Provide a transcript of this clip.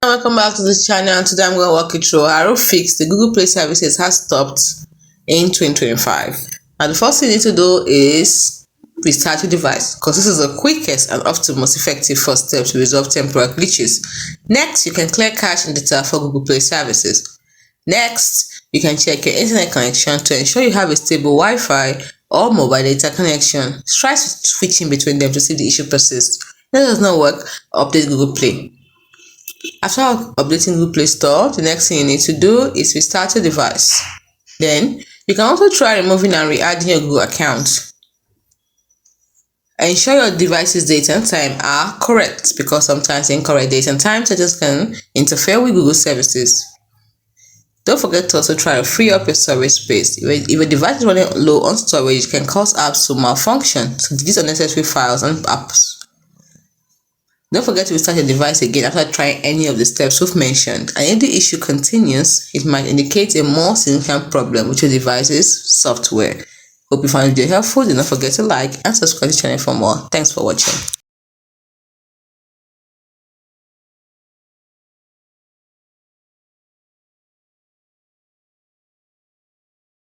welcome back to the channel, and today I'm going to walk you through how to fix the Google Play services has stopped in 2025. Now the first thing you need to do is restart your device, because this is the quickest and often most effective first step to resolve temporary glitches. Next, you can clear cache and data for Google Play services. Next, you can check your internet connection to ensure you have a stable Wi-Fi or mobile data connection. Try switching between them to see if the issue persists. If that does not work, update Google Play. After updating Google Play Store, the next thing you need to do is restart your device. Then, you can also try removing and re-adding your Google account. Ensure your device's date and time are correct, because sometimes incorrect date and time settings can interfere with Google services. Don't forget to also try to free up your storage space. If your device is running low on storage, it can cause apps to malfunction, to delete unnecessary files and apps. Don't forget to restart your device again after trying any of the steps we've mentioned, and if the issue continues, it might indicate a more significant problem with your device's software. Hope you found the video helpful. Do not forget to like and subscribe to the channel for more. Thanks for watching.